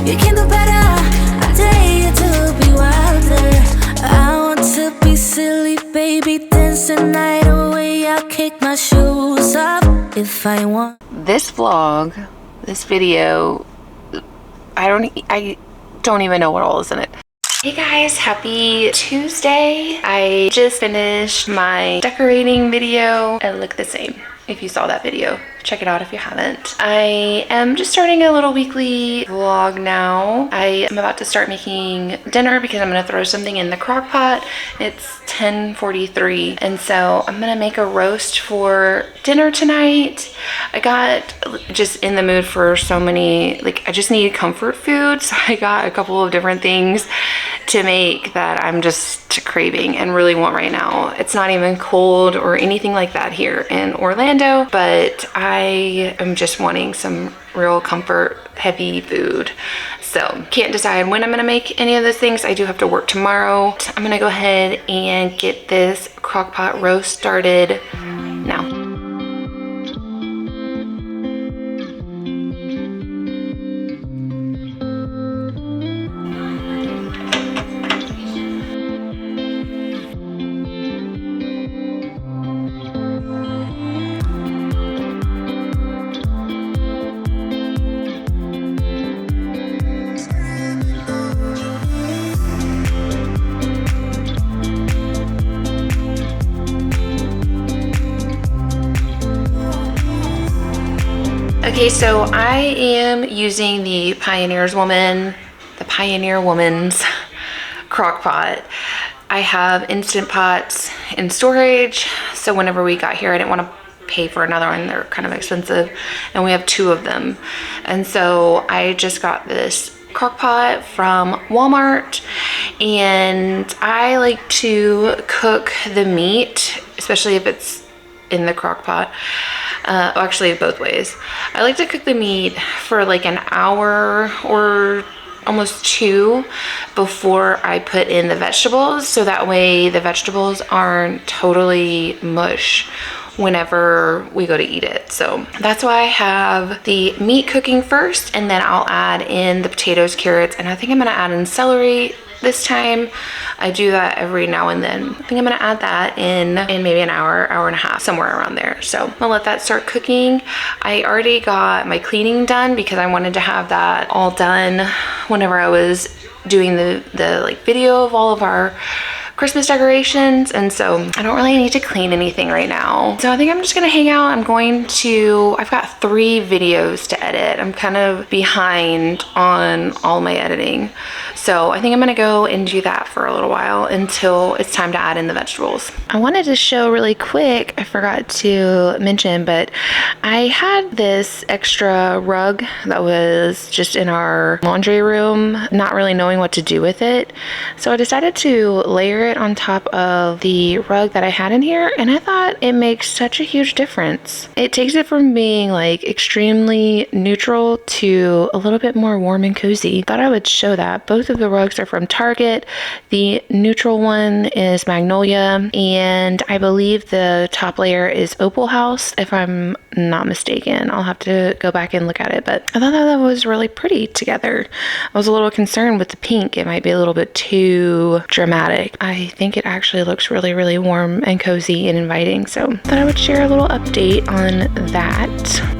You can do better. I dare you to be wilder. I want to be silly, baby, dance the night away. I'll kick my shoes off if I want. This vlog, this video, I don't even know what all is in it. Hey guys, happy Tuesday. I just finished my decorating video. It looked the same. If you saw that video, check it out if you haven't. I am just starting a little weekly vlog now. I am about to start making dinner because I'm gonna throw something in the crock pot. It's 10:43, and so I'm gonna make a roast for dinner tonight. I got just in the mood for so many, like, I just needed comfort food, so I got a couple of different things to make that I'm just craving and really want right now. It's not even cold or anything like that here in Orlando, but I am just wanting some real comfort heavy food. So can't decide when I'm gonna make any of those things. I do have to work tomorrow. I'm gonna go ahead and get this crock pot roast started now. Okay, so I am using the Pioneer Woman's crock pot. I have Instant Pots in storage, so whenever we got here, I didn't want to pay for another one. They're kind of expensive, and we have 2 of them. And so I just got this crock pot from Walmart, and I like to cook the meat, especially if it's in the crock pot. Actually both ways. I like to cook the meat for like an hour or almost 2 before I put in the vegetables, so that way the vegetables aren't totally mush whenever we go to eat it. So that's why I have the meat cooking first, and then I'll add in the potatoes, carrots, and I think I'm gonna add in celery this time. I do that every now and then. I think I'm gonna add that in maybe an hour, hour and a half, somewhere around there. So I'm gonna let that start cooking. I already got my cleaning done because I wanted to have that all done whenever I was doing the like video of all of our Christmas decorations, and so I don't really need to clean anything right now. So I think I'm just gonna hang out. I've got 3 videos to edit. I'm kind of behind on all my editing. So I think I'm gonna go and do that for a little while until it's time to add in the vegetables. I wanted to show really quick, I forgot to mention, but I had this extra rug that was just in our laundry room, not really knowing what to do with it. So I decided to layer it on top of the rug that I had in here, and I thought it makes such a huge difference. It takes it from being like extremely neutral to a little bit more warm and cozy. Thought I would show that. Both of the rugs are from Target. The neutral one is Magnolia, and I believe the top layer is Opal House, if I'm not mistaken. I'll have to go back and look at it, but I thought that was really pretty together. I was a little concerned with the pink. It might be a little bit too dramatic. I think it actually looks really, really warm and cozy and inviting, so I thought I would share a little update on that.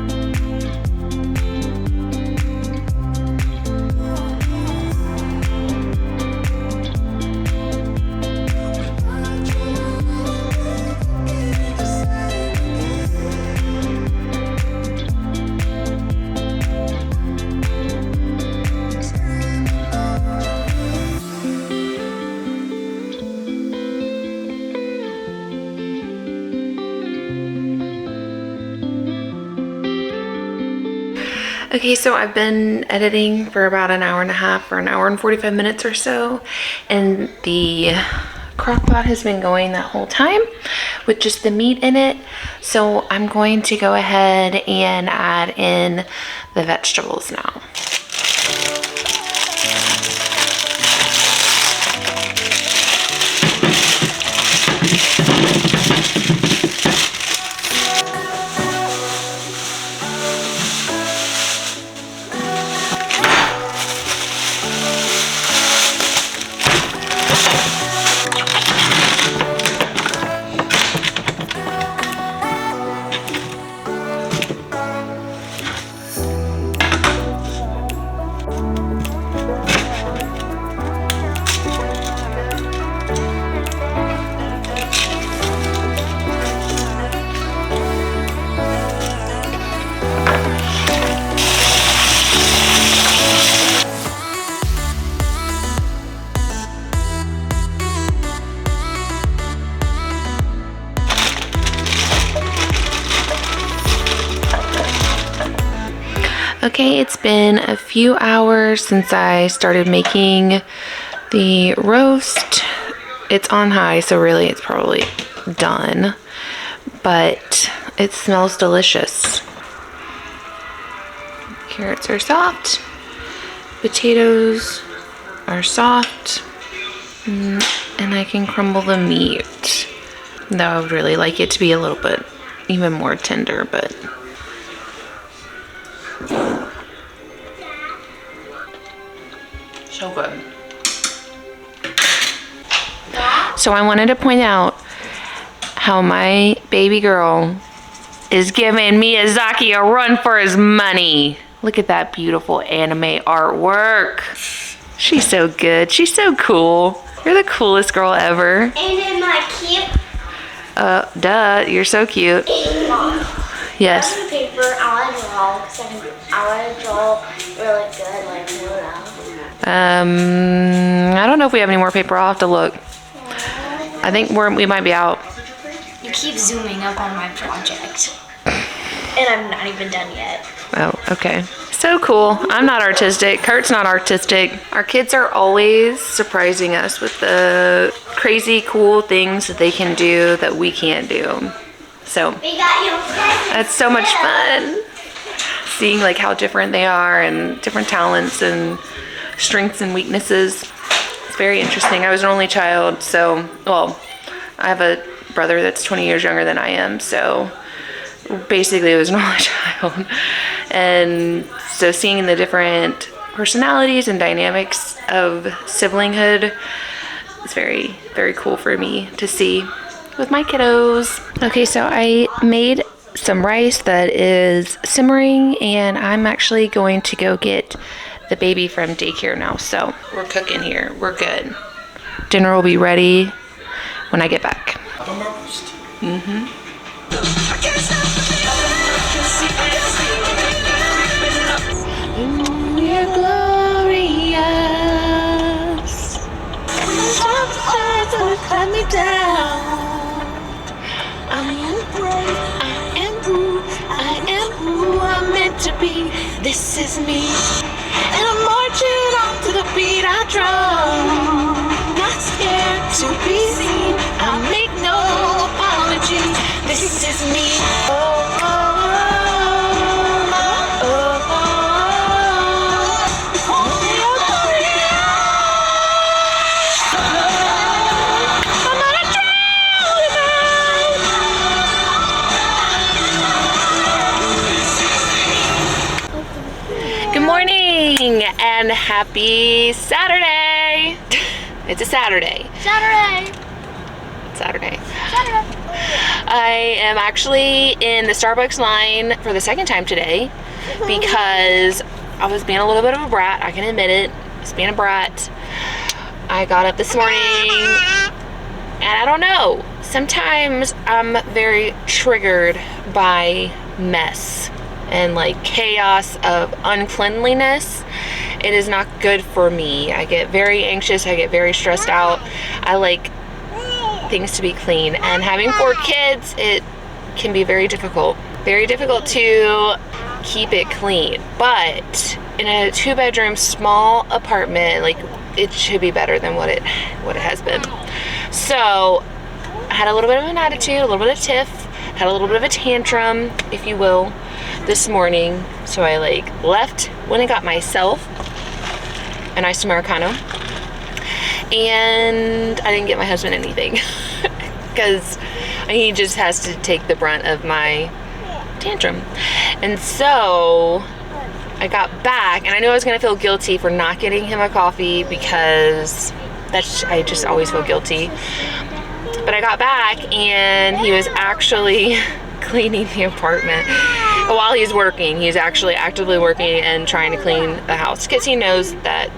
Okay, so I've been editing for about an hour and a half or an hour and 45 minutes or so, and the crock pot has been going that whole time with just the meat in it. So I'm going to go ahead and add in the vegetables now. Okay, it's been a few hours since I started making the roast. It's on high, so really it's probably done, but it smells delicious. Carrots are soft, potatoes are soft, and I can crumble the meat. Though I would really like it to be a little bit even more tender, but so good. So I wanted to point out how my baby girl is giving Miyazaki a run for his money. Look at that beautiful anime artwork. She's so good. She's so cool. You're the coolest girl ever. And am I cute? Duh, you're so cute. Yes. On the paper, I want to draw because I want to draw really good, like I don't know if we have any more paper. I'll have to look. I think we might be out. You keep zooming up on my project. And I'm not even done yet. Oh, okay. So cool. I'm not artistic. Kurt's not artistic. Our kids are always surprising us with the crazy cool things that they can do that we can't do. So We got your presents. that's so much fun. Seeing like how different they are and different talents and strengths and weaknesses. It's very interesting. I was an only child, so, well, I have a brother that's 20 years younger than I am, so basically I was an only child. And so seeing the different personalities and dynamics of siblinghood is very, very cool for me to see with my kiddos. Okay, so I made some rice that is simmering, and I'm actually going to go get the baby from daycare now. So we're cooking here. We're good. Dinner will be ready when I get back. We're glorious. Cut me down. I am Brooke. I am who I'm meant to be. This is me. And I'm marching on to the beat I drum. Not scared to be seen. I make no apologies. This is me. Oh, oh, oh, oh, oh, oh. Only a glorious. I'm not a drown. Good morning and happy Saturday. It's a Saturday. Saturday. I am actually in the Starbucks line for the second time today because I was being a little bit of a brat. I can admit it. I was being a brat. I got up this morning and I don't know. Sometimes I'm very triggered by mess and like chaos of uncleanliness. It is not good for me. I get very anxious. I get very stressed out. I like things to be clean, and having 4 kids, it can be very difficult to keep it clean. But in a 2-bedroom small apartment, like, it should be better than what it has been. So I had a little bit of an attitude, a little bit of tiff, had a little bit of a tantrum, if you will, this morning. So I like left, went and got myself an iced Americano, and I didn't get my husband anything because he just has to take the brunt of my tantrum. And so I got back, and I knew I was gonna feel guilty for not getting him a coffee because I just always feel guilty. But I got back and he was actually cleaning the apartment while he's working. He's actually actively working and trying to clean the house because he knows that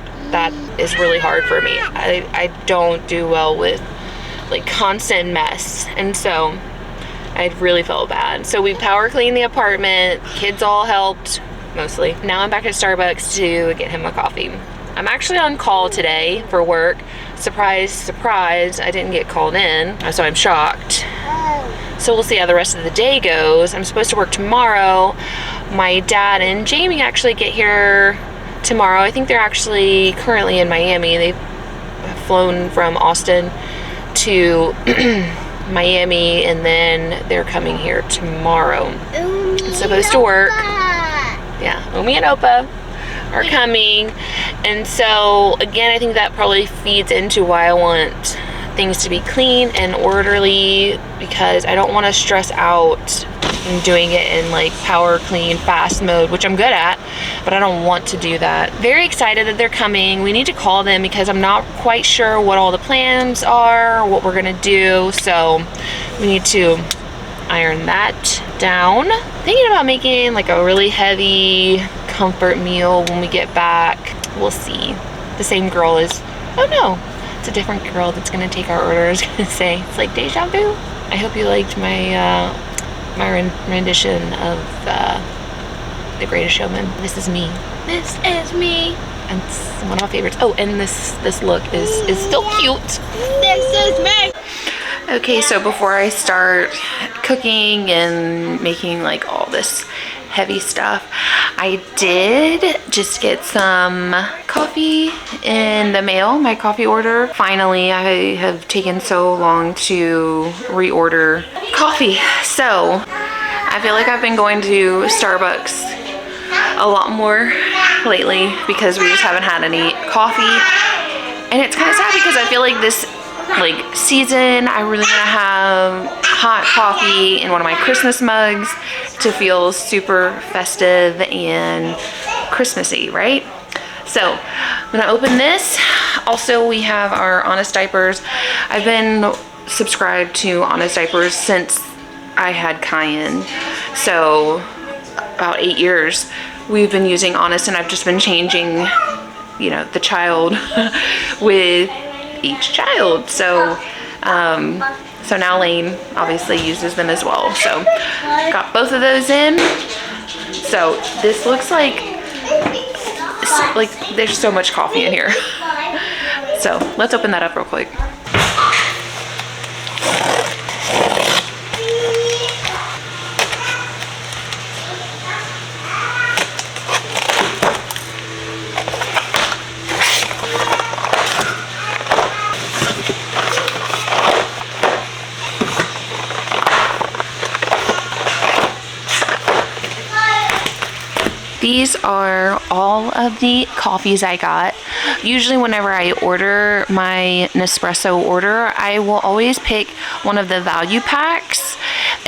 is really hard for me. I don't do well with like constant mess, and so I really felt bad. So we power cleaned the apartment. Kids all helped mostly. Now I'm back at Starbucks to get him a coffee. I'm actually on call today for work. Surprise, surprise, I didn't get called in, so I'm shocked. So we'll see how the rest of the day goes. I'm supposed to work tomorrow my dad and Jamie actually get here tomorrow. I think they're actually currently in Miami. They've flown from Austin to Miami, and then they're coming here tomorrow. It's supposed to work. Yeah, Umi and Opa are coming. And so again, I think that probably feeds into why I want things to be clean and orderly, because I don't want to stress out and doing it in like power clean fast mode, which I'm good at, but I don't want to do that. Very excited that they're coming. We need to call them because I'm not quite sure what all the plans are, what we're gonna do, so we need to iron that down. Thinking about making like a really heavy comfort meal when we get back. We'll see. The same girl is, oh no, it's a different girl that's gonna take our order. I was gonna say, it's like deja vu. I hope you liked my my rendition of The Greatest Showman. This is me. This is me. And it's one of my favorites. Oh, and this look is still cute. This is me. Okay, so before I start cooking and making like all this heavy stuff, I did just get some coffee in the mail, my coffee order. Finally, I have taken so long to reorder coffee. So I feel like I've been going to Starbucks a lot more lately because we just haven't had any coffee. And it's kind of sad because I feel like this like season I really want to have hot coffee in one of my Christmas mugs to feel super festive and Christmassy, right? So I'm gonna open this. Also, we have our Honest Diapers. I've been subscribed to Honest Diapers since I had Cayenne, so about 8 years we've been using Honest, and I've just been changing, you know, the child with each child. So so now Lane obviously uses them as well. So got both of those in. So this looks like there's so much coffee in here. So let's open that up real quick. These are all of the coffees I got. Usually whenever I order my Nespresso order, I will always pick one of the value packs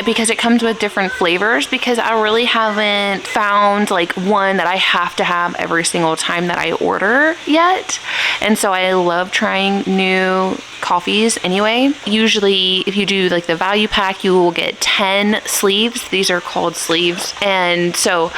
because it comes with different flavors, because I really haven't found like one that I have to have every single time that I order yet. And so I love trying new coffees anyway. Usually if you do like the value pack, you will get 10 sleeves. These are called sleeves. And so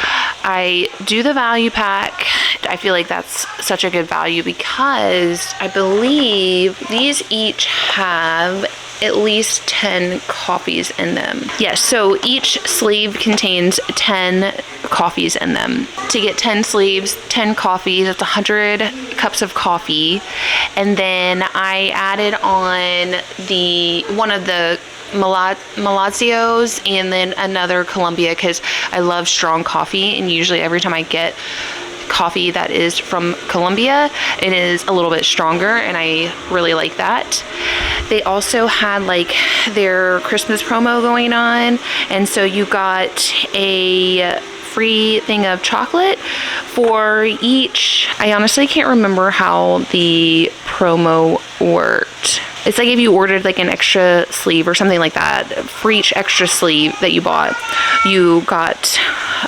I do the value pack. I feel like that's such a good value because I believe these each have at least 10 coffees in them. Yes, so each sleeve contains 10 coffees in them. To get 10 sleeves, 10 coffees, that's 100 cups of coffee. And then I added on one of the Malazios and then another Colombia because I love strong coffee, and usually every time I get coffee that is from Colombia, it is a little bit stronger, and I really like that. They also had like their Christmas promo going on, and so you got a free thing of chocolate for each. I honestly can't remember how the promo worked. It's like if you ordered like an extra sleeve or something like that, for each extra sleeve that you bought, you got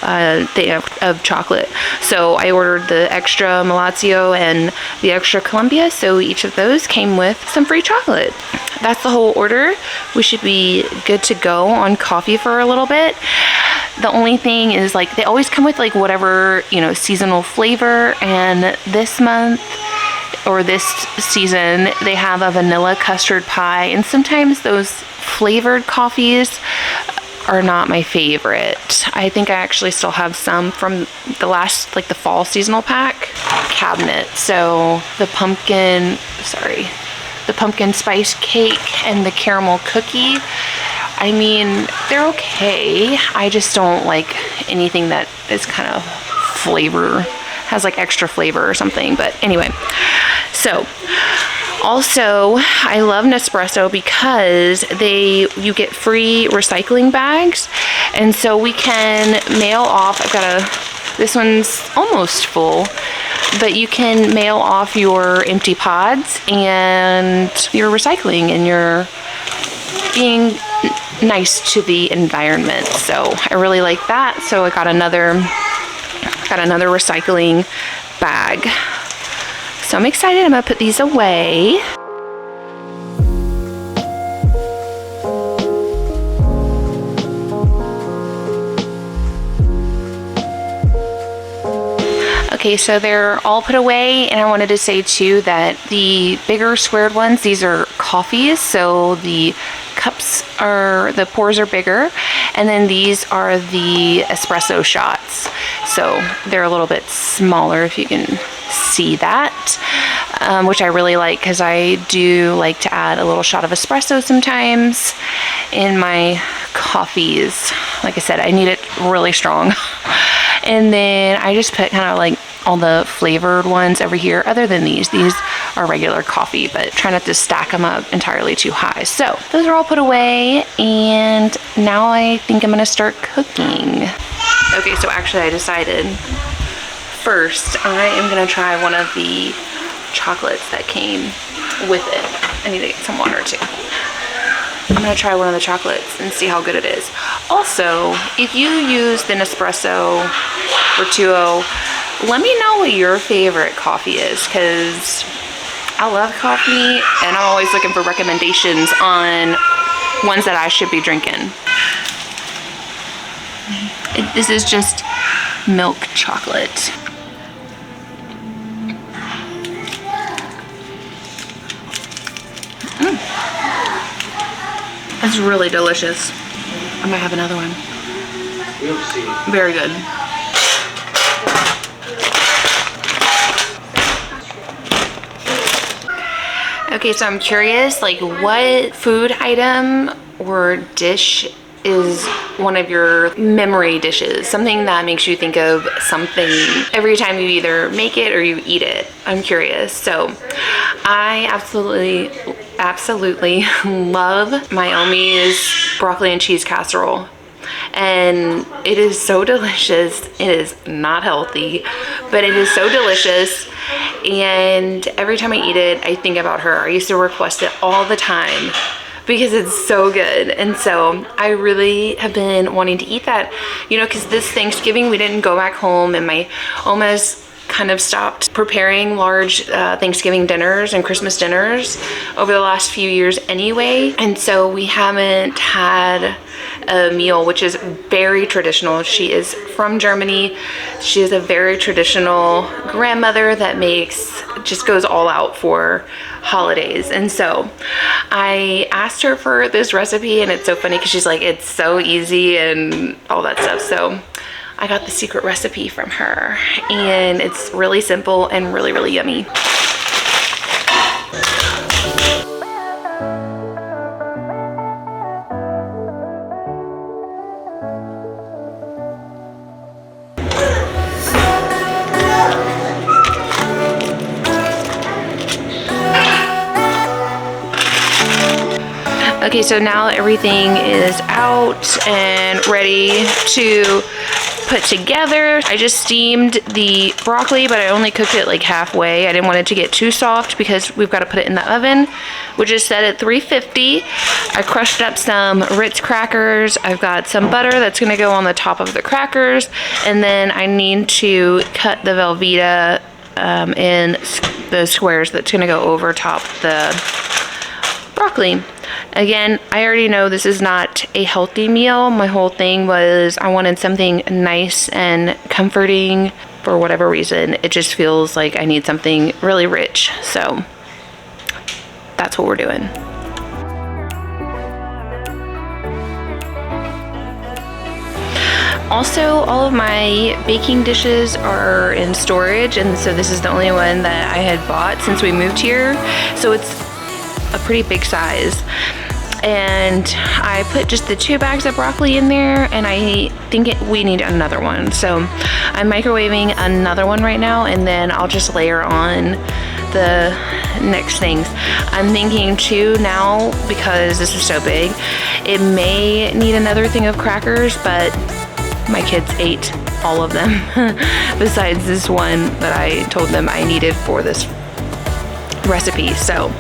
a thing of chocolate. So I ordered the extra Malazio and the extra Colombia, so each of those came with some free chocolate. That's the whole order. We should be good to go on coffee for a little bit. The only thing is like they always come with like whatever, you know, seasonal flavor, and this month or this season they have a vanilla custard pie, and sometimes those flavored coffees are not my favorite. I think I actually still have some from the last, like the fall seasonal pack cabinet. So the pumpkin spice cake and the caramel cookie, I mean, they're okay. I just don't like anything that is kind of has like extra flavor or something. But anyway, so also I love Nespresso because you get free recycling bags, and so we can mail off. This one's almost full, but you can mail off your empty pods and your recycling, and you're being nice to the environment. So I really like that. So I got another recycling bag. So I'm excited. I'm gonna put these away. Okay, so they're all put away, and I wanted to say too that the bigger squared ones, these are coffees, so the pours are bigger, and then these are the espresso shots, so they're a little bit smaller, if you can see that, which I really like because I do like to add a little shot of espresso sometimes in my coffees. Like I said, I need it really strong. And then I just put kind of like all the flavored ones over here. Other than these are regular coffee, but try not to stack them up entirely too high. So those are all put away, and now I think I'm gonna start cooking. Okay, so actually I decided first I am gonna try one of the chocolates that came with it. I need to get some water too. I'm gonna try one of the chocolates and see how good it is. Also, if you use the Nespresso or 2.0, let me know what your favorite coffee is, because I love coffee and I'm always looking for recommendations on ones that I should be drinking. This is just milk chocolate. It's really delicious. I might have another one. We'll see. Very good. Okay, so I'm curious, like, what food item or dish is one of your memory dishes? Something that makes you think of something every time you either make it or you eat it. I'm curious. So I absolutely love Naomi's broccoli and cheese casserole. And it is so delicious. It is not healthy, but it is so delicious. And every time I eat it, I think about her. I used to request it all the time because it's so good. And so I really have been wanting to eat that, you know, because this Thanksgiving we didn't go back home, and my Oma's kind of stopped preparing large Thanksgiving dinners and Christmas dinners over the last few years anyway. And so we haven't had a meal, which is very traditional. She is from Germany. She is a very traditional grandmother that just goes all out for holidays. And so I asked her for this recipe, and it's so funny because she's like, it's so easy and all that stuff. So I got the secret recipe from her, and it's really simple and really, really yummy. Okay, so now everything is out and ready to put together. I just steamed the broccoli, but I only cooked it like halfway. I didn't want it to get too soft because we've got to put it in the oven, which is set at 350. I crushed up some Ritz crackers. I've got some butter that's gonna go on the top of the crackers, and then I need to cut the Velveeta in the squares that's gonna go over top the broccoli. Again, I already know this is not a healthy meal. My whole thing was I wanted something nice and comforting. For whatever reason, it just feels like I need something really rich. So that's what we're doing. Also, all of my baking dishes are in storage, and so this is the only one that I had bought since we moved here. So it's a pretty big size. and I put just the 2 bags of broccoli in there, and I think we need another one. So I'm microwaving another one right now, and then I'll just layer on the next things. I'm thinking too now, because this is so big, it may need another thing of crackers, but my kids ate all of them besides this one that I told them I needed for this recipe. So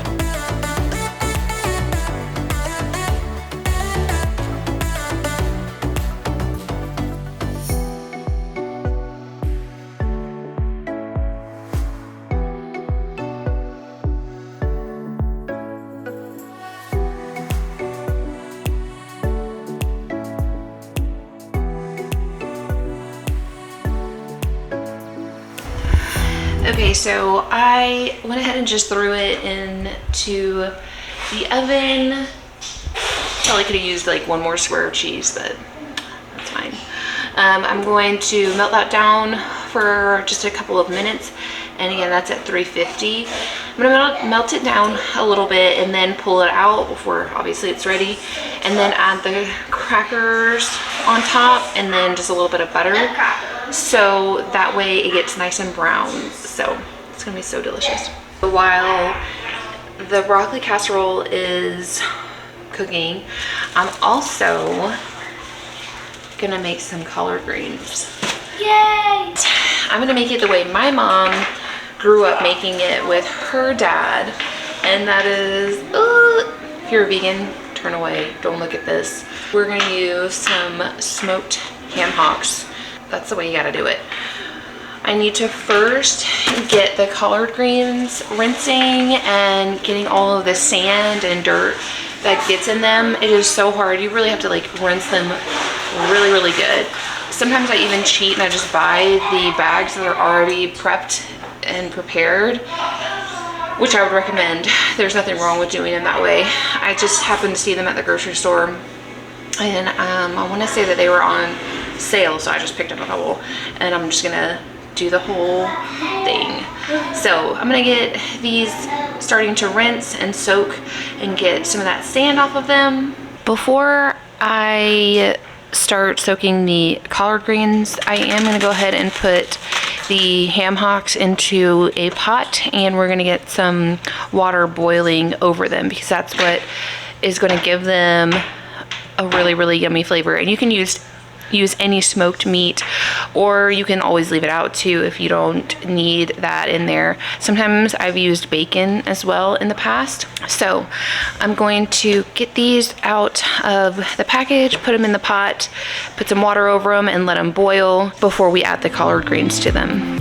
okay, so I went ahead and just threw it into the oven. Probably could have used like one more square of cheese, but that's fine. I'm going to melt that down for just a couple of minutes. And again, that's at 350. I'm gonna melt it down a little bit and then pull it out before obviously it's ready. And then add the crackers on top and then just a little bit of butter. So that way it gets nice and brown. So it's gonna be so delicious. While the broccoli casserole is cooking, I'm also gonna make some collard greens. Yay! I'm gonna make it the way my mom grew up making it with her dad, and that is, if you're a vegan, turn away, don't look at this. We're gonna use some smoked ham hocks. That's the way you gotta do it. I need to first get the collard greens rinsing and getting all of the sand and dirt that gets in them. It is so hard. You really have to like rinse them really, really good. Sometimes I even cheat and I just buy the bags that are already prepped and prepared, which I would recommend. There's nothing wrong with doing them that way. I just happened to see them at the grocery store, and I want to say that they were on sale, so I just picked up a couple, and I'm just gonna do the whole thing. So I'm gonna get these starting to rinse and soak and get some of that sand off of them. Before I start soaking the collard greens, I am gonna go ahead and put the ham hocks into a pot, and we're gonna get some water boiling over them, because that's what is gonna give them a really, really yummy flavor. And you can use any smoked meat, or you can always leave it out too if you don't need that in there. Sometimes I've used bacon as well in the past. So I'm going to get these out of the package, put them in the pot, put some water over them, and let them boil before we add the collard greens to them.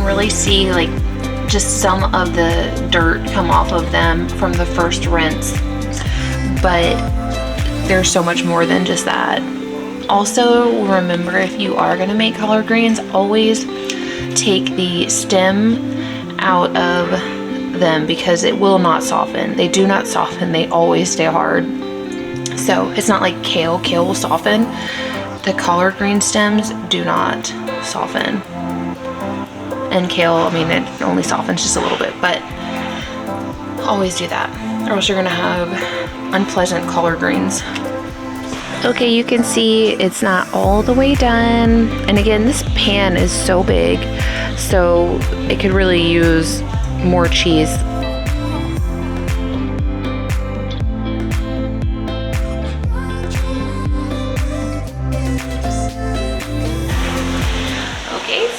Really see like just some of the dirt come off of them from the first rinse, but there's so much more than just that. Also, remember, if you are going to make collard greens, always take the stem out of them, because it will not soften. They do not soften, they always stay hard. So it's not like kale will soften. The collard green stems do not soften. And kale, I mean, it only softens just a little bit, but always do that, or else you're gonna have unpleasant collard greens. Okay, you can see it's not all the way done. And again, this pan is so big, so it could really use more cheese.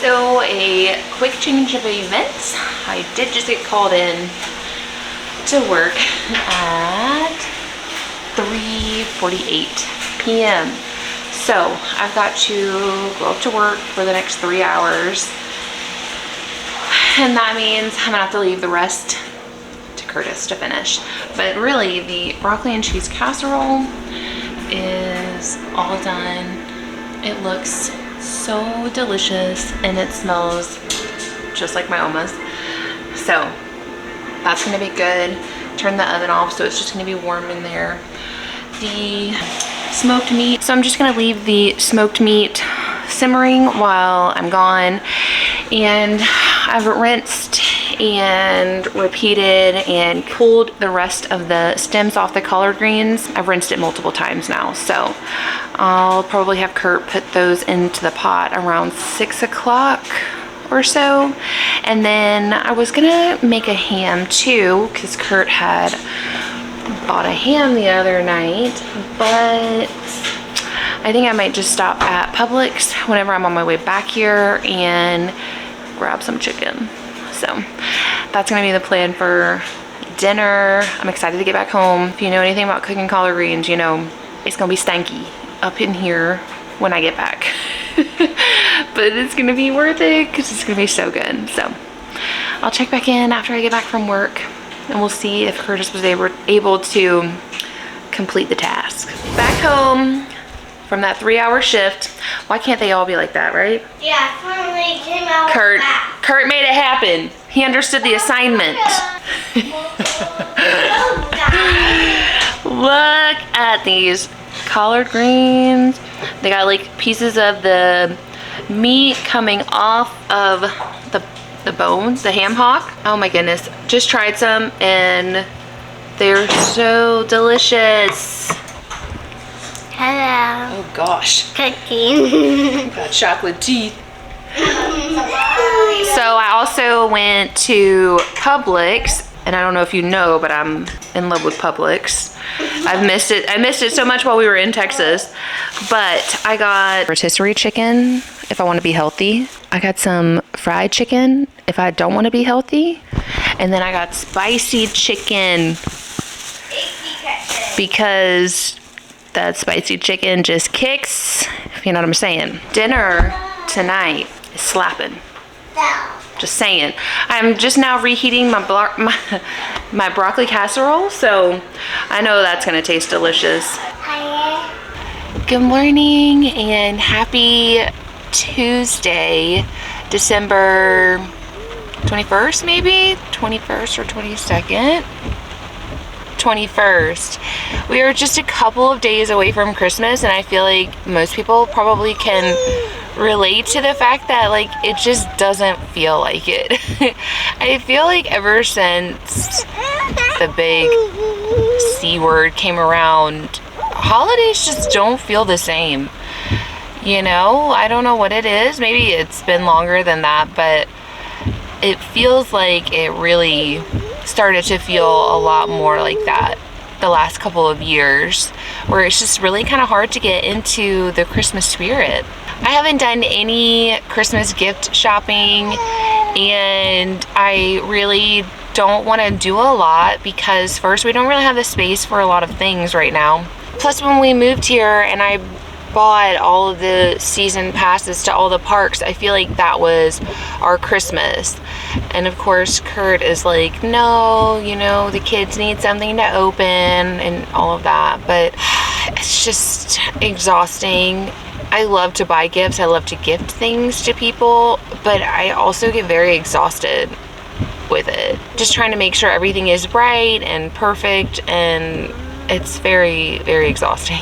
So a quick change of events. I did just get called in to work at 3:48 p.m. So I've got to go up to work for the next 3 hours. And that means I'm gonna have to leave the rest to Curtis to finish. But really, the broccoli and cheese casserole is all done. It looks So delicious, and it smells just like my Oma's. So that's gonna be good. Turn the oven off so it's just gonna be warm in there. The smoked meat, so I'm just gonna leave the smoked meat simmering while I'm gone. And I've rinsed and repeated and pulled the rest of the stems off the collard greens. I've rinsed it multiple times now, so I'll probably have Kurt put those into the pot around 6 o'clock or so. And then I was gonna make a ham too, because Kurt had bought a ham the other night, but I think I might just stop at Publix whenever I'm on my way back here and grab some chicken. So that's gonna be the plan for dinner. I'm excited to get back home. If you know anything about cooking collard greens, you know it's gonna be stanky up in here when I get back. But it's gonna be worth it because it's gonna be so good. So I'll check back in after I get back from work, and we'll see if Curtis was able to complete the task. Back home from that 3-hour shift. Why can't they all be like that, right? Yeah, finally came out. Kurt made it happen. He understood the assignment. Look at these collard greens. They got like pieces of the meat coming off of the bones, the ham hock. Oh my goodness. Just tried some and they're so delicious. Hello. Oh gosh. Cooking. Got chocolate teeth. So I also went to Publix, and I don't know if you know, but I'm in love with Publix. I've missed it. I missed it so much while we were in Texas. But I got rotisserie chicken if I want to be healthy. I got some fried chicken if I don't want to be healthy. And then I got spicy chicken because that spicy chicken just kicks, if you know what I'm saying. Dinner tonight is slapping. Just saying. I'm just now reheating my broccoli casserole, so I know that's gonna taste delicious. Good morning and happy Tuesday, December 21st maybe? 21st or 22nd? 21st. We are just a couple of days away from Christmas, and I feel like most people probably can relate to the fact that like it just doesn't feel like it. I feel like ever since the big C word came around, holidays just don't feel the same. You know, I don't know what it is. Maybe it's been longer than that, but it feels like it really started to feel a lot more like that the last couple of years, where it's just really kind of hard to get into the Christmas spirit. I haven't done any Christmas gift shopping, and I really don't want to do a lot because first, we don't really have the space for a lot of things right now. Plus, when we moved here and I bought all of the season passes to all the parks, I feel like that was our Christmas. And of course Kurt is like, no, you know, the kids need something to open and all of that, but it's just exhausting. I love to buy gifts, I love to gift things to people, but I also get very exhausted with it, just trying to make sure everything is right and perfect, and it's very, very exhausting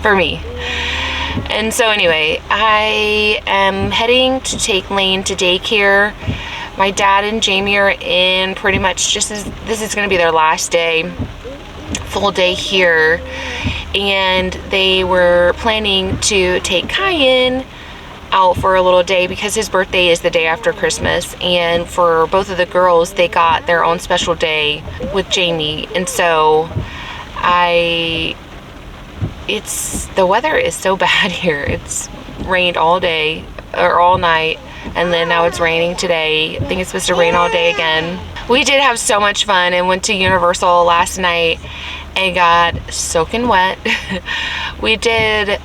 for me. And so anyway, I am heading to take Lane to daycare. My dad and Jamie are in pretty much just as this is going to be their last day, full day here, and they were planning to take Cayenne out for a little day because his birthday is the day after Christmas, and for both of the girls they got their own special day with Jamie. And so the weather is so bad here. It's rained all day or all night, and then now it's raining today. I think it's supposed to rain all day again. We did have so much fun and went to Universal last night and got soaking wet. We did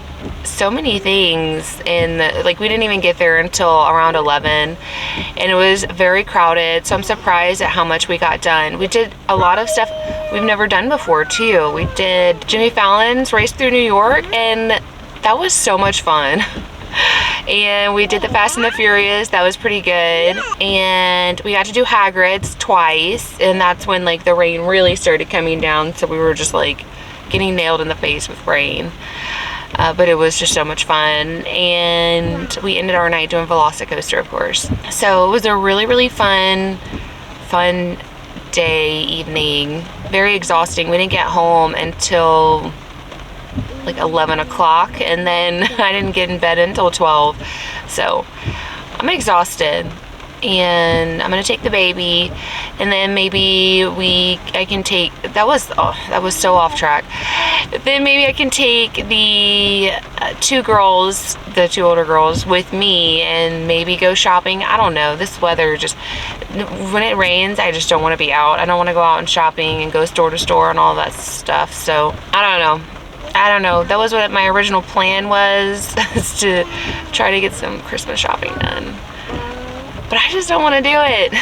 so many things like we didn't even get there until around 11, and it was very crowded, so I'm surprised at how much we got done. We did a lot of stuff we've never done before too. We did Jimmy Fallon's Race Through New York, and that was so much fun. And we did the Fast and the Furious. That was pretty good. And we got to do Hagrid's twice. And that's when like the rain really started coming down. So we were just like getting nailed in the face with rain. But it was just so much fun. And we ended our night doing Velocicoaster, of course. So it was a really, really fun day, evening. Very exhausting. We didn't get home until like 11 o'clock, and then I didn't get in bed until 12. So I'm exhausted, and I'm gonna take the baby, and then maybe I can take, that was so off track. Then maybe I can take the the two older girls with me and maybe go shopping. I don't know, this weather just, when it rains, I just don't want to be out. I don't want to go out and shopping and go store to store and all that stuff. So I don't know. That was what my original plan was, is to try to get some Christmas shopping done. But I just don't want to do it.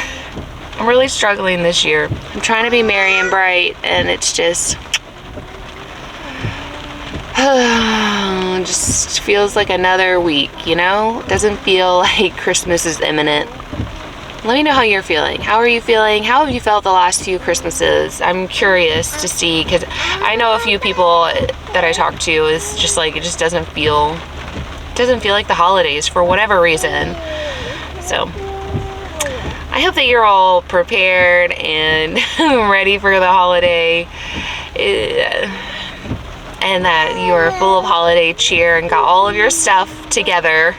I'm really struggling this year. I'm trying to be merry and bright, and it's just just feels like another week, you know? It doesn't feel like Christmas is imminent. Let me know how you're feeling. How are you feeling? How have you felt the last few Christmases? I'm curious to see, because I know a few people that I talk to is just like, it just doesn't feel like the holidays for whatever reason. So I hope that you're all prepared and ready for the holiday, and that you're full of holiday cheer and got all of your stuff together.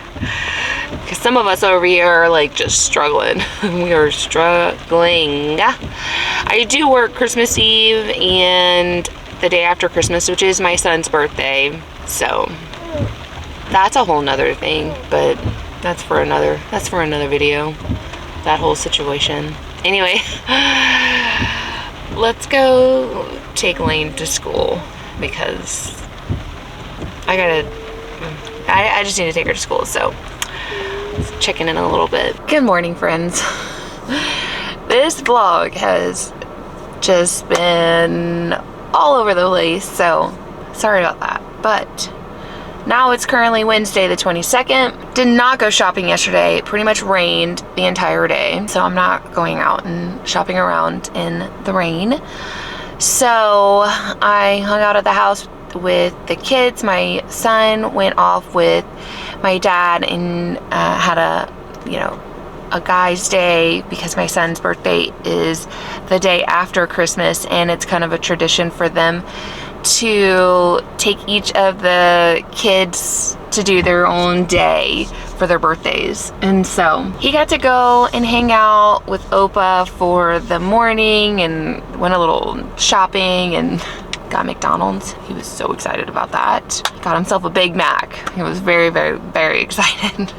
Because some of us over here are like just struggling. We are struggling. I do work Christmas Eve and the day after Christmas, which is my son's birthday. So that's a whole nother thing, but that's for another video, that whole situation. Anyway, let's go take Lane to school, because I just need to take her to school. So checking in a little bit. Good morning, friends. This vlog has just been all over the place, so sorry about that. But now it's currently Wednesday the 22nd. Did not go shopping yesterday. It pretty much rained the entire day, so I'm not going out and shopping around in the rain. So I hung out at the house with the kids. My son went off with my dad and had a guy's day, because my son's birthday is the day after Christmas, and it's kind of a tradition for them to take each of the kids to do their own day for their birthdays. And so he got to go and hang out with Opa for the morning and went a little shopping and got McDonald's. He was so excited about that. Got himself a Big Mac. He was very, very, very excited.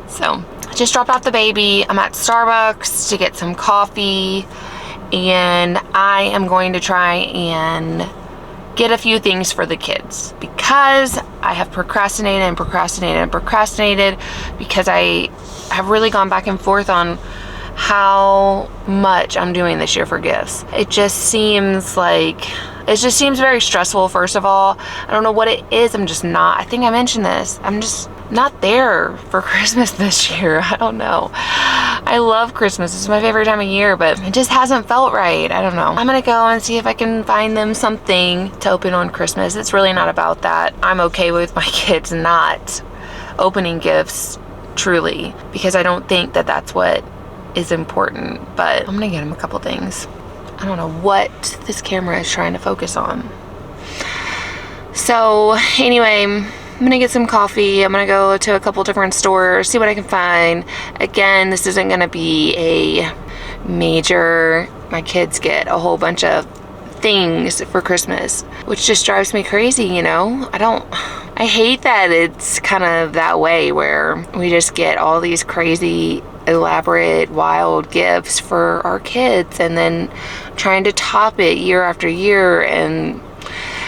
So I just dropped off the baby. I'm at Starbucks to get some coffee, and I am going to try and get a few things for the kids, because I have procrastinated because I have really gone back and forth on how much I'm doing this year for gifts. It just seems very stressful. First of all, I don't know what it is. I think I mentioned this. I'm just not there for Christmas this year. I don't know. I love Christmas. It's my favorite time of year, but it just hasn't felt right. I don't know. I'm gonna go and see if I can find them something to open on Christmas. It's really not about that. I'm okay with my kids not opening gifts, truly, because I don't think that that's what is important. But I'm gonna get them a couple things. I don't know what this camera is trying to focus on. So anyway, I'm gonna get some coffee. I'm gonna go to a couple different stores, see what I can find. Again, this isn't gonna be a major, my kids get a whole bunch of things for Christmas, which just drives me crazy, you know? I hate that it's kind of that way, where we just get all these crazy, elaborate, wild gifts for our kids, and then trying to top it year after year, and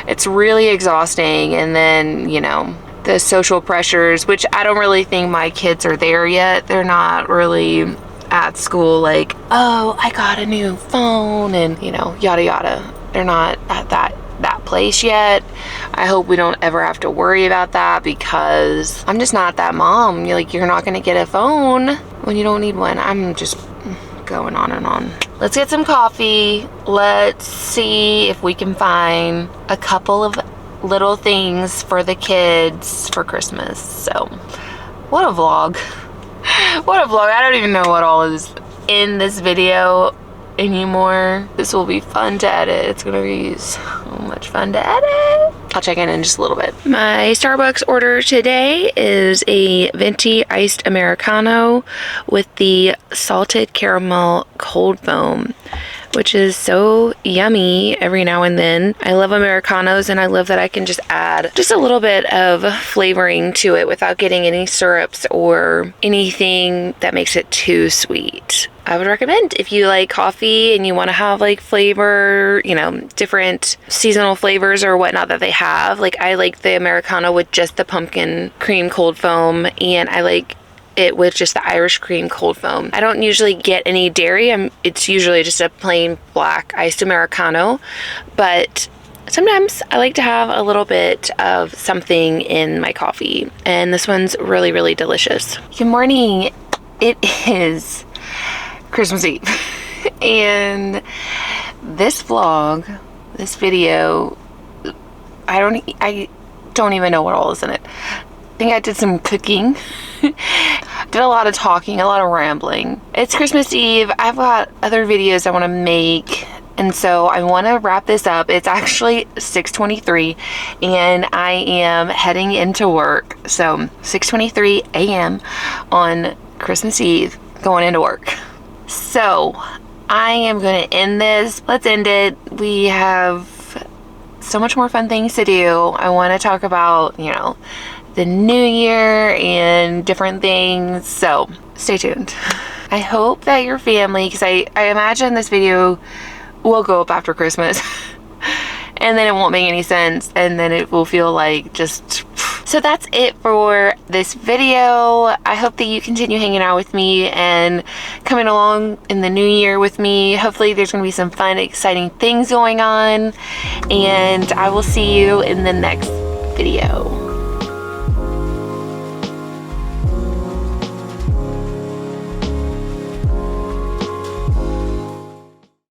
it's really exhausting. And then, you know, the social pressures, which I don't really think my kids are there yet. They're not really at school like, oh, I got a new phone and, you know, yada yada. They're not at that place yet. I hope we don't ever have to worry about that, because I'm just not that mom. You're not gonna get a phone when you don't need one. I'm just going on and on. Let's get some coffee. Let's see if we can find a couple of little things for the kids for Christmas. So, what a vlog. What a vlog. I don't even know what all is in this video anymore. This will be fun to edit. It's gonna be so much fun to edit. I'll check in just a little bit. My Starbucks order today is a venti iced Americano with the salted caramel cold foam, which is so yummy every now and then. I love Americanos, and I love that I can just add just a little bit of flavoring to it without getting any syrups or anything that makes it too sweet. I would recommend, if you like coffee and you want to have like flavor, different seasonal flavors or whatnot that they have. Like, I like the Americano with just the pumpkin cream cold foam, and I like it with just the Irish cream cold foam. I don't usually get any dairy. It's usually just a plain black iced Americano, but sometimes I like to have a little bit of something in my coffee, and this one's really, really delicious. Good morning. It is Christmas Eve, and this vlog, this video, I don't even know what all is in it. I think I did some cooking. Did a lot of talking, a lot of rambling. It's Christmas Eve. I've got other videos I want to make, and so I want to wrap this up. It's actually 6:23 and I am heading into work. So 6:23 a.m. on Christmas Eve, going into work. So I am going to end this. Let's end it. We have so much more fun things to do. I want to talk about, the new year and different things. So stay tuned. I hope that your family, because I imagine this video will go up after Christmas and then it won't make any sense, and then it will feel like just... So that's it for this video. I hope that you continue hanging out with me and coming along in the new year with me. Hopefully there's going to be some fun, exciting things going on, and I will see you in the next video.